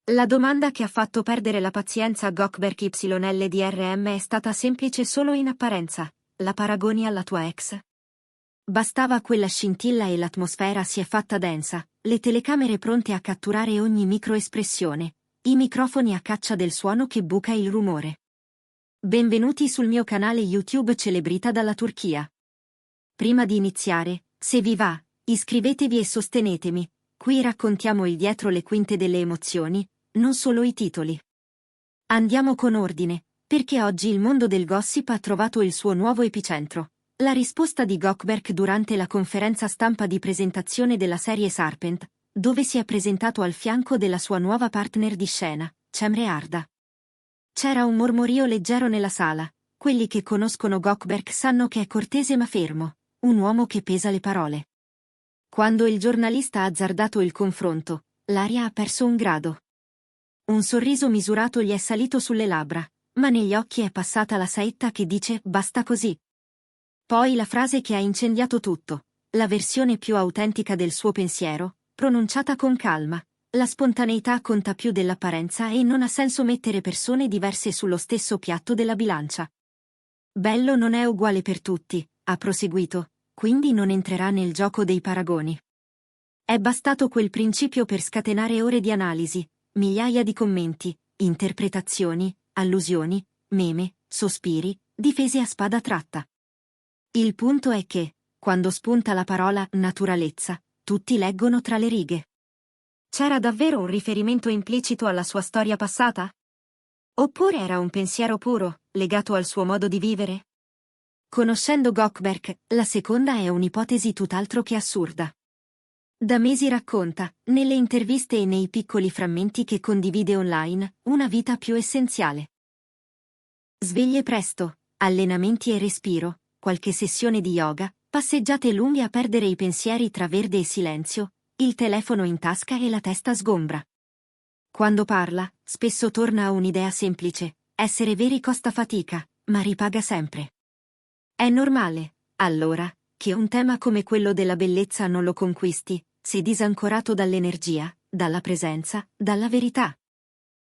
La domanda che ha fatto perdere la pazienza a Gökberk YLDRM è stata semplice solo in apparenza. La paragoni alla tua ex? Bastava quella scintilla e l'atmosfera si è fatta densa, le telecamere pronte a catturare ogni microespressione, i microfoni a caccia del suono che buca il rumore. Benvenuti sul mio canale YouTube Celebrita dalla Turchia. Prima di iniziare, se vi va, iscrivetevi e sostenetemi, qui raccontiamo il dietro le quinte delle emozioni, non solo i titoli. Andiamo con ordine, perché oggi il mondo del gossip ha trovato il suo nuovo epicentro. La risposta di Gökberk durante la conferenza stampa di presentazione della serie Serpent, dove si è presentato al fianco della sua nuova partner di scena, Cemre Arda. C'era un mormorio leggero nella sala, quelli che conoscono Gökberk sanno che è cortese ma fermo, un uomo che pesa le parole. Quando il giornalista ha azzardato il confronto, l'aria ha perso un grado. Un sorriso misurato gli è salito sulle labbra, ma negli occhi è passata la saetta che dice «basta così». Poi la frase che ha incendiato tutto, la versione più autentica del suo pensiero, pronunciata con calma. La spontaneità conta più dell'apparenza e non ha senso mettere persone diverse sullo stesso piatto della bilancia. Bello non è uguale per tutti, ha proseguito, quindi non entrerà nel gioco dei paragoni. È bastato quel principio per scatenare ore di analisi, migliaia di commenti, interpretazioni, allusioni, meme, sospiri, difese a spada tratta. Il punto è che, quando spunta la parola naturalezza, tutti leggono tra le righe. C'era davvero un riferimento implicito alla sua storia passata? Oppure era un pensiero puro, legato al suo modo di vivere? Conoscendo Gökberk, la seconda è un'ipotesi tutt'altro che assurda. Da mesi racconta, nelle interviste e nei piccoli frammenti che condivide online, una vita più essenziale. Sveglie presto, allenamenti e respiro, qualche sessione di yoga, passeggiate lunghe a perdere i pensieri tra verde e silenzio, il telefono in tasca e la testa sgombra. Quando parla, spesso torna a un'idea semplice: essere veri costa fatica, ma ripaga sempre. È normale, allora, che un tema come quello della bellezza non lo conquisti, se disancorato dall'energia, dalla presenza, dalla verità.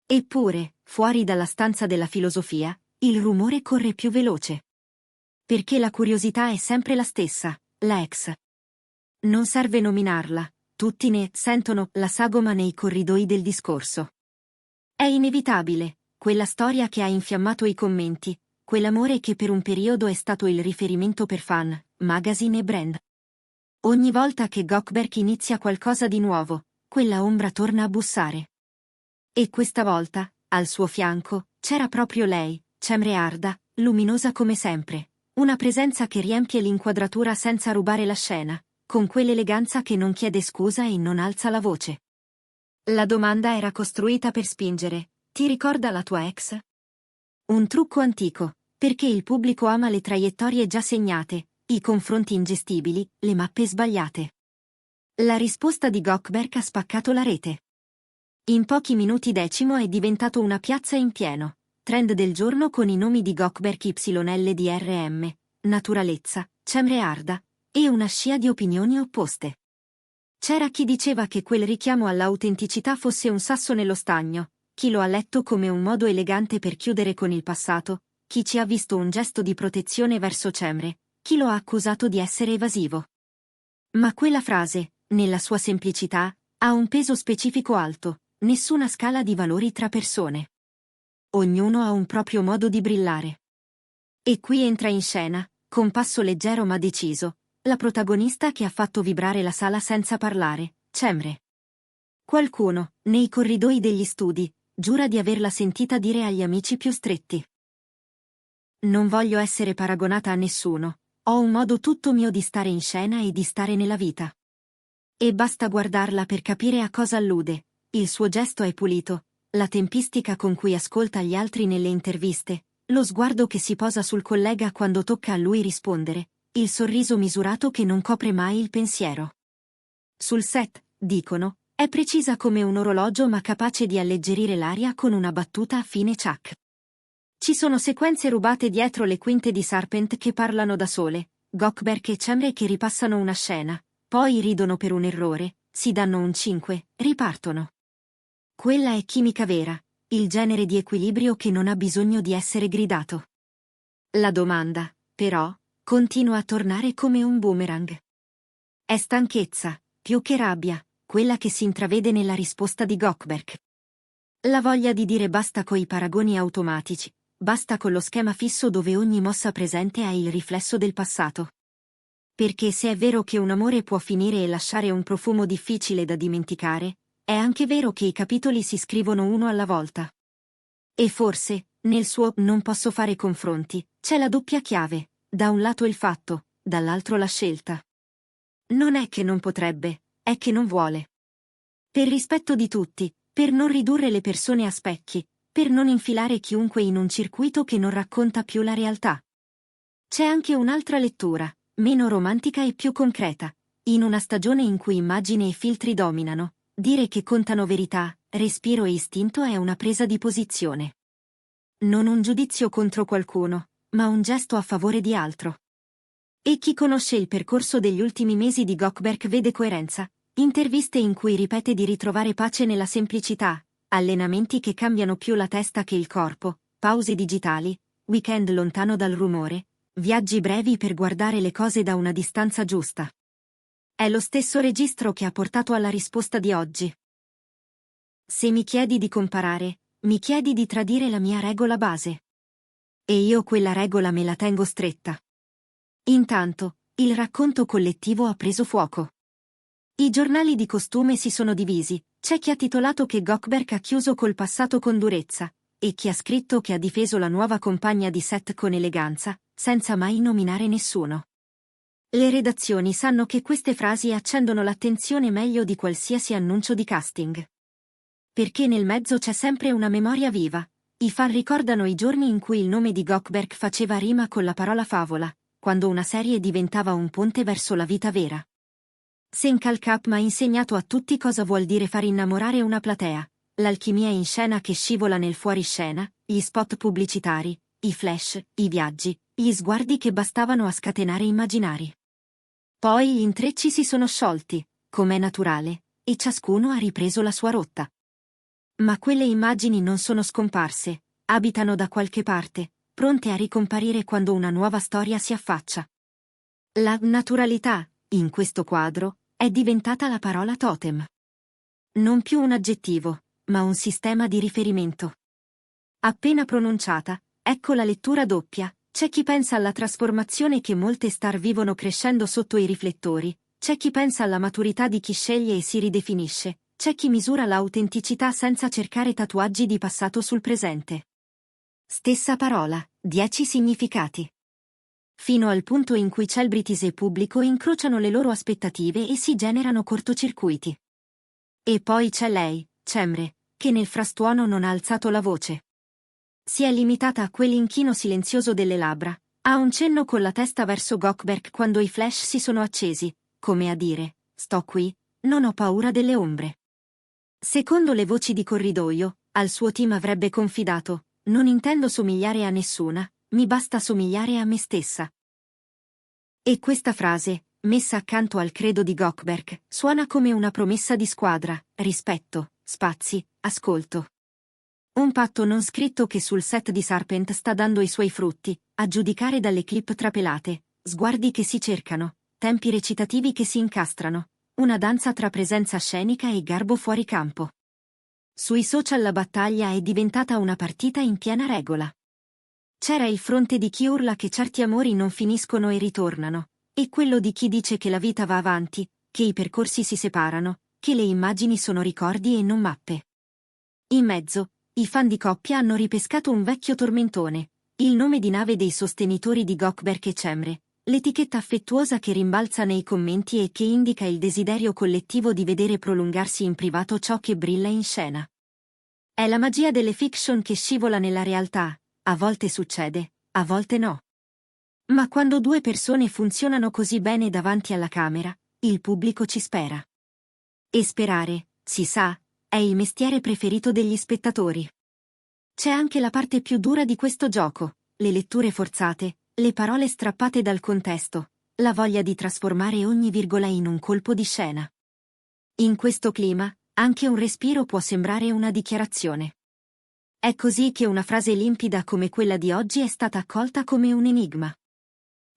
Eppure, fuori dalla stanza della filosofia, il rumore corre più veloce. Perché la curiosità è sempre la stessa, la ex. Non serve nominarla, tutti ne sentono la sagoma nei corridoi del discorso. È inevitabile, quella storia che ha infiammato i commenti, quell'amore che per un periodo è stato il riferimento per fan, magazine e brand. Ogni volta che Gökberk inizia qualcosa di nuovo, quella ombra torna a bussare. E questa volta, al suo fianco, c'era proprio lei, Cemre Arda, luminosa come sempre, una presenza che riempie l'inquadratura senza rubare la scena, con quell'eleganza che non chiede scusa e non alza la voce. La domanda era costruita per spingere: ti ricorda la tua ex? Un trucco antico, perché il pubblico ama le traiettorie già segnate, i confronti ingestibili, le mappe sbagliate. La risposta di Gökberk ha spaccato la rete. In pochi minuti Decimo è diventato una piazza in pieno, trend del giorno con i nomi di Gökberk YLDRM, naturalezza, Cemre Arda, e una scia di opinioni opposte. C'era chi diceva che quel richiamo all'autenticità fosse un sasso nello stagno, chi lo ha letto come un modo elegante per chiudere con il passato, chi ci ha visto un gesto di protezione verso Cemre, chi lo ha accusato di essere evasivo. Ma quella frase, nella sua semplicità, ha un peso specifico alto, nessuna scala di valori tra persone. Ognuno ha un proprio modo di brillare. E qui entra in scena, con passo leggero ma deciso, la protagonista che ha fatto vibrare la sala senza parlare, Cemre. Qualcuno, nei corridoi degli studi, giura di averla sentita dire agli amici più stretti: non voglio essere paragonata a nessuno, ho un modo tutto mio di stare in scena e di stare nella vita. E basta guardarla per capire a cosa allude, il suo gesto è pulito, la tempistica con cui ascolta gli altri nelle interviste, lo sguardo che si posa sul collega quando tocca a lui rispondere, il sorriso misurato che non copre mai il pensiero. Sul set, dicono, è precisa come un orologio ma capace di alleggerire l'aria con una battuta a fine ciak. Ci sono sequenze rubate dietro le quinte di Serpent che parlano da sole, Gökberk e Cemre che ripassano una scena, poi ridono per un errore, si danno un 5, ripartono. Quella è chimica vera, il genere di equilibrio che non ha bisogno di essere gridato. La domanda, però, continua a tornare come un boomerang. È stanchezza, più che rabbia, quella che si intravede nella risposta di Goldberg. La voglia di dire basta coi paragoni automatici, basta con lo schema fisso dove ogni mossa presente è il riflesso del passato. Perché se è vero che un amore può finire e lasciare un profumo difficile da dimenticare, è anche vero che i capitoli si scrivono uno alla volta. E forse, nel suo "non posso fare confronti", c'è la doppia chiave, da un lato il fatto, dall'altro la scelta. Non è che non potrebbe, è che non vuole. Per rispetto di tutti, per non ridurre le persone a specchi, per non infilare chiunque in un circuito che non racconta più la realtà. C'è anche un'altra lettura, meno romantica e più concreta. In una stagione in cui immagine e filtri dominano, dire che contano verità, respiro e istinto è una presa di posizione. Non un giudizio contro qualcuno, ma un gesto a favore di altro. E chi conosce il percorso degli ultimi mesi di Goldberg vede coerenza, interviste in cui ripete di ritrovare pace nella semplicità, allenamenti che cambiano più la testa che il corpo, pause digitali, weekend lontano dal rumore, viaggi brevi per guardare le cose da una distanza giusta. È lo stesso registro che ha portato alla risposta di oggi. Se mi chiedi di comparare, mi chiedi di tradire la mia regola base. E io quella regola me la tengo stretta. Intanto, il racconto collettivo ha preso fuoco. I giornali di costume si sono divisi, c'è chi ha titolato che Goldberg ha chiuso col passato con durezza, e chi ha scritto che ha difeso la nuova compagna di set con eleganza, senza mai nominare nessuno. Le redazioni sanno che queste frasi accendono l'attenzione meglio di qualsiasi annuncio di casting. Perché nel mezzo c'è sempre una memoria viva. I fan ricordano i giorni in cui il nome di Goldberg faceva rima con la parola favola, quando una serie diventava un ponte verso la vita vera. Sencal Cup ha insegnato a tutti cosa vuol dire far innamorare una platea, l'alchimia in scena che scivola nel fuoriscena, gli spot pubblicitari, i flash, i viaggi, gli sguardi che bastavano a scatenare immaginari. Poi gli intrecci si sono sciolti, com'è naturale, e ciascuno ha ripreso la sua rotta. Ma quelle immagini non sono scomparse, abitano da qualche parte, pronte a ricomparire quando una nuova storia si affaccia. La naturalità, in questo quadro, è diventata la parola totem. Non più un aggettivo, ma un sistema di riferimento. Appena pronunciata, ecco la lettura doppia, c'è chi pensa alla trasformazione che molte star vivono crescendo sotto i riflettori, c'è chi pensa alla maturità di chi sceglie e si ridefinisce, c'è chi misura l'autenticità senza cercare tatuaggi di passato sul presente. Stessa parola, 10 significati. Fino al punto in cui celebrities e pubblico incrociano le loro aspettative e si generano cortocircuiti. E poi c'è lei, Cemre, che nel frastuono non ha alzato la voce. Si è limitata a quell'inchino silenzioso delle labbra, a un cenno con la testa verso Goldberg quando i flash si sono accesi, come a dire, sto qui, non ho paura delle ombre. Secondo le voci di corridoio, al suo team avrebbe confidato, non intendo somigliare a nessuna, mi basta somigliare a me stessa. E questa frase, messa accanto al credo di Goldberg, suona come una promessa di squadra, rispetto, spazi, ascolto. Un patto non scritto che sul set di Serpent sta dando i suoi frutti, a giudicare dalle clip trapelate, sguardi che si cercano, tempi recitativi che si incastrano, una danza tra presenza scenica e garbo fuori campo. Sui social la battaglia è diventata una partita in piena regola. C'era il fronte di chi urla che certi amori non finiscono e ritornano, e quello di chi dice che la vita va avanti, che i percorsi si separano, che le immagini sono ricordi e non mappe. In mezzo, i fan di coppia hanno ripescato un vecchio tormentone, il nome di nave dei sostenitori di Goldberg e Cemre, l'etichetta affettuosa che rimbalza nei commenti e che indica il desiderio collettivo di vedere prolungarsi in privato ciò che brilla in scena. È la magia delle fiction che scivola nella realtà, a volte succede, a volte no. Ma quando due persone funzionano così bene davanti alla camera, il pubblico ci spera. E sperare, si sa, è il mestiere preferito degli spettatori. C'è anche la parte più dura di questo gioco, le letture forzate, le parole strappate dal contesto, la voglia di trasformare ogni virgola in un colpo di scena. In questo clima, Anche un respiro può sembrare una dichiarazione. È così che una frase limpida come quella di oggi è stata accolta come un enigma.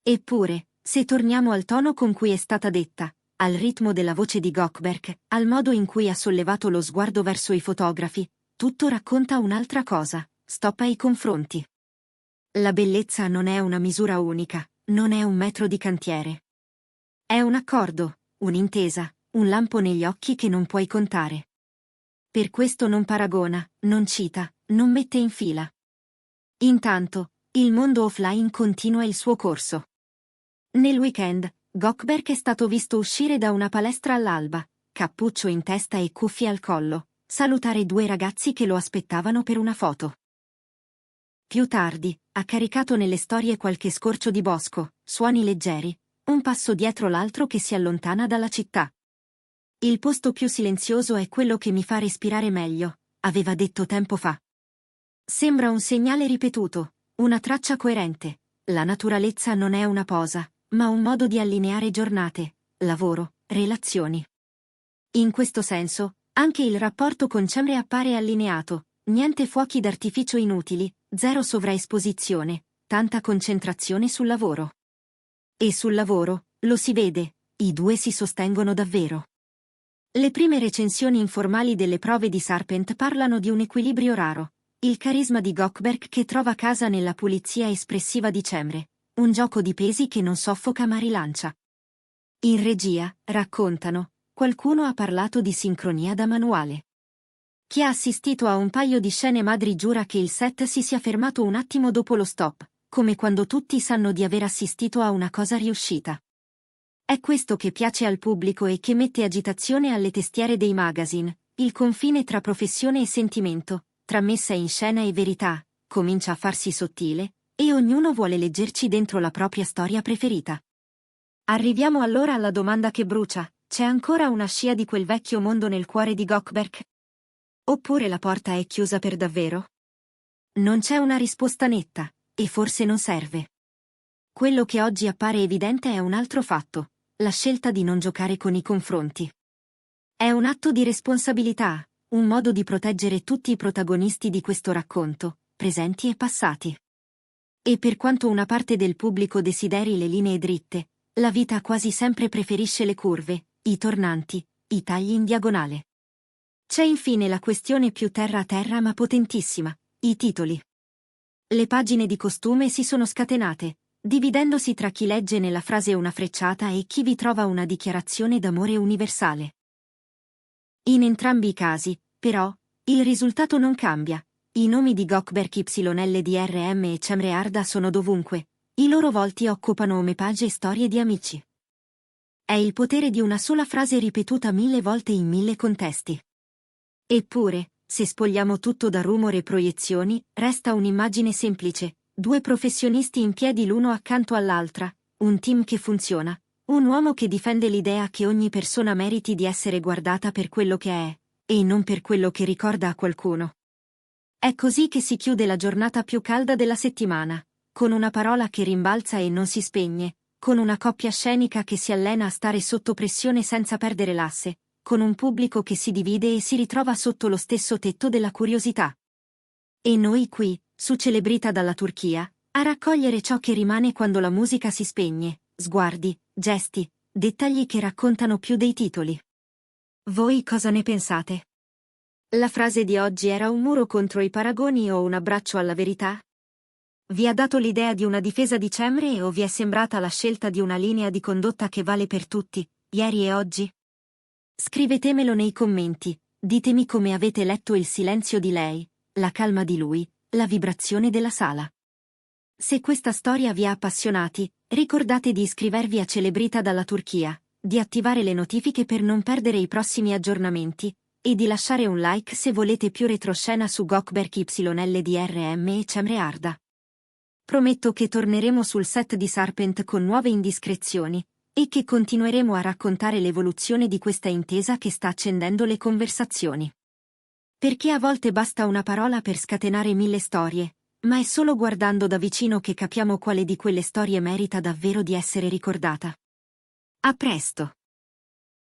Eppure, se torniamo al tono con cui è stata detta, al ritmo della voce di Gökberk, al modo in cui ha sollevato lo sguardo verso i fotografi, tutto racconta un'altra cosa: stop ai confronti. La bellezza non è una misura unica, non è un metro di cantiere. È un accordo, un'intesa, un lampo negli occhi che non puoi contare. Per questo non paragona, non cita, non mette in fila. Intanto, il mondo offline continua il suo corso. Nel weekend, Gökberk è stato visto uscire da una palestra all'alba, cappuccio in testa e cuffie al collo, salutare due ragazzi che lo aspettavano per una foto. Più tardi, ha caricato nelle storie qualche scorcio di bosco, suoni leggeri, un passo dietro l'altro che si allontana dalla città. Il posto più silenzioso è quello che mi fa respirare meglio, aveva detto tempo fa. Sembra un segnale ripetuto, una traccia coerente. La naturalezza non è una posa, ma un modo di allineare giornate, lavoro, relazioni. In questo senso, anche il rapporto con Cemre appare allineato, niente fuochi d'artificio inutili, zero sovraesposizione, tanta concentrazione sul lavoro. E sul lavoro, lo si vede, i due si sostengono davvero. Le prime recensioni informali delle prove di Sarpent parlano di un equilibrio raro, il carisma di Gökberk che trova casa nella pulizia espressiva di Cemre, un gioco di pesi che non soffoca ma rilancia. In regia, raccontano, qualcuno ha parlato di sincronia da manuale. Chi ha assistito a un paio di scene madri giura che il set si sia fermato un attimo dopo lo stop, come quando tutti sanno di aver assistito a una cosa riuscita. È questo che piace al pubblico e che mette agitazione alle testiere dei magazine, il confine tra professione e sentimento, tra messa in scena e verità, comincia a farsi sottile, e ognuno vuole leggerci dentro la propria storia preferita. Arriviamo allora alla domanda che brucia: c'è ancora una scia di quel vecchio mondo nel cuore di Gökberk? Oppure la porta è chiusa per davvero? Non c'è una risposta netta, e forse non serve. Quello che oggi appare evidente è un altro fatto: la scelta di non giocare con i confronti. È un atto di responsabilità, un modo di proteggere tutti i protagonisti di questo racconto, presenti e passati. E per quanto una parte del pubblico desideri le linee dritte, la vita quasi sempre preferisce le curve, i tornanti, i tagli in diagonale. C'è infine la questione più terra a terra ma potentissima: i titoli. Le pagine di costume si sono scatenate, dividendosi tra chi legge nella frase una frecciata e chi vi trova una dichiarazione d'amore universale. In entrambi i casi, però, il risultato non cambia. I nomi di Gökberk YLDRM e Cemre Arda sono dovunque, i loro volti occupano omepage e storie di amici. È il potere di una sola frase ripetuta 1000 volte in 1000 contesti. Eppure, se spogliamo tutto da rumore e proiezioni, resta un'immagine semplice: due professionisti in piedi l'uno accanto all'altra, un team che funziona, un uomo che difende l'idea che ogni persona meriti di essere guardata per quello che è, e non per quello che ricorda a qualcuno. È così che si chiude la giornata più calda della settimana, con una parola che rimbalza e non si spegne, con una coppia scenica che si allena a stare sotto pressione senza perdere l'asse, con un pubblico che si divide e si ritrova sotto lo stesso tetto della curiosità. E noi qui, su Celebrita dalla Turchia, a raccogliere ciò che rimane quando la musica si spegne: sguardi, gesti, dettagli che raccontano più dei titoli. Voi cosa ne pensate? La frase di oggi era un muro contro i paragoni o un abbraccio alla verità? Vi ha dato l'idea di una difesa di Cemre o vi è sembrata la scelta di una linea di condotta che vale per tutti, ieri e oggi? Scrivetemelo nei commenti, ditemi come avete letto il silenzio di lei, la calma di lui, la vibrazione della sala. Se questa storia vi ha appassionati, ricordate di iscrivervi a Celebrita dalla Turchia, di attivare le notifiche per non perdere i prossimi aggiornamenti, e di lasciare un like se volete più retroscena su Gökberk YLDRM e Cemre Arda. Prometto che torneremo sul set di Sarpent con nuove indiscrezioni, e che continueremo a raccontare l'evoluzione di questa intesa che sta accendendo le conversazioni. Perché a volte basta una parola per scatenare 1000 storie, ma è solo guardando da vicino che capiamo quale di quelle storie merita davvero di essere ricordata. A presto!